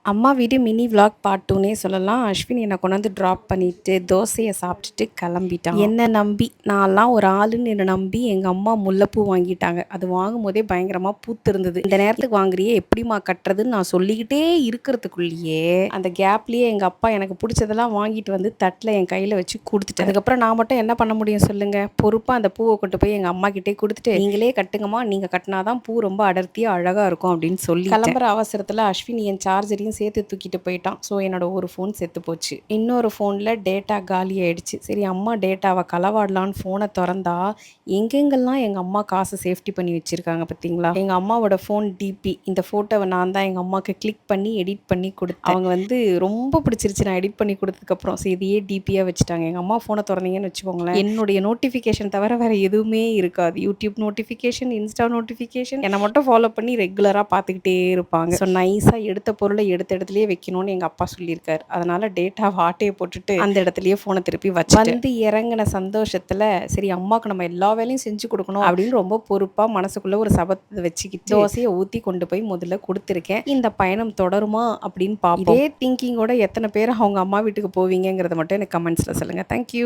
அம்மா வீடு mini vlog part 2னே சொல்லலாம். அஸ்வின் என்ன கொண்டாந்து ட்ராப் பண்ணிட்டு, தோசைய சாப்பிட்டுட்டு கிளம்பிட்டான். என்ன நம்பி நான்லாம் ஒரு ஆளுன்னு என்ன நம்பி எங்க அம்மா முல்லைப்பூ வாங்கிட்டாங்க. அது வாங்கும்போதே பயங்கரமா பூத்திருந்தது. இந்த நேரத்துக்கு வாங்குறியே எப்படிம்மா கட்டுறதுன்னு நான் சொல்லிக்கிட்டே இருக்கிறதுக்குள்ளேயே, அந்த கேப்லயே எங்க அப்பா எனக்கு பிடிச்சதெல்லாம் வாங்கிட்டு வந்து தட்டில் என் கையில வச்சு குடுத்துட்டாரு. அதுக்கப்புறம் நான் மட்டும் என்ன பண்ண முடியும் சொல்லுங்க? பொறுப்பா அந்த பூவ கொண்டு போய் எங்க அம்மாகிட்டயே குடுத்துட்டு, நீங்களே கட்டுங்கம்மா, நீங்க கட்டினாதான் பூ ரொம்ப அடர்த்தியா அழகா இருக்கும் அப்படின்னு சொல்லிட்டேன். கிளம்புற அவசரத்துல அஸ்வின் என் சார்ஜரையும் சேர்த்து தூக்கிட்டு போயிட்டான். ஸோ என்னோட ஒரு ஃபோன் செத்து போச்சு. இன்னொரு ஃபோனில் டேட்டா காலி ஆயிடுச்சு. சரி அம்மா டேட்டாவை களவாடலான்னு ஃபோனை திறந்தா எங்கெங்கெல்லாம் எங்கள் அம்மா காசு சேஃப்டி பண்ணி வச்சுருக்காங்க பார்த்தீங்களா? எங்கள் அம்மாவோட ஃபோன் டிபி. இந்த ஃபோட்டோவை நான் தான் எங்கள் அம்மாவுக்கு கிளிக் பண்ணி எடிட் பண்ணி கொடுத்தேன். அவங்க வந்து ரொம்ப பிடிச்சிருச்சு நான் எடிட் பண்ணி கொடுத்ததுக்கப்புறம். சரி இதையே டிபியாக வச்சுட்டாங்க. எங்கள் அம்மா ஃபோனை திறந்தீங்கன்னு வச்சுக்கோங்களேன், என்னுடைய நோட்டிஃபிகேஷன் தவிர வேறு எதுவுமே இருக்காது. யூடியூப் நோட்டிஃபிகேஷன், இன்ஸ்டா நோட்டிஃபிகேஷன், என்னை மட்டும் ஃபாலோ பண்ணி ரெகுலராக பார்த்துக்கிட்டே இருப்பாங்க. ஸோ நைஸாக எடுத்த பொருளை எடுத்த இடத்துலயே வைக்கணும்னு எங்கள் அப்பா சொல்லியிருக்காரு. அதனால டேட்டாவை ஆட்டையை போட்டுட்டு அந்த இடத்துலயே ஃபோனை திருப்பி வச்சுட்டு வந்து இறங்கின சந்தோஷத்தில் சரி அம்மாவுக்கு நம்ம எல்லா வேலையும் செஞ்சு கொடுக்கணும் அப்படின்னு ரொம்ப பொறுப்பாக மனசுக்குள்ளே ஒரு சபத்தை வச்சுக்கிட்டு தோசையை ஊற்றி கொண்டு போய் முதல்ல கொடுத்துருக்கேன். இந்த பயணம் தொடருமா அப்படின்னு பார்ப்போம். இதே திங்கிங்கோட எத்தனை பேர் அவங்க அம்மா வீட்டுக்கு போவீங்கிறத மட்டும் எனக்கு கமெண்ட்ஸில் சொல்லுங்கள். தேங்க்யூ.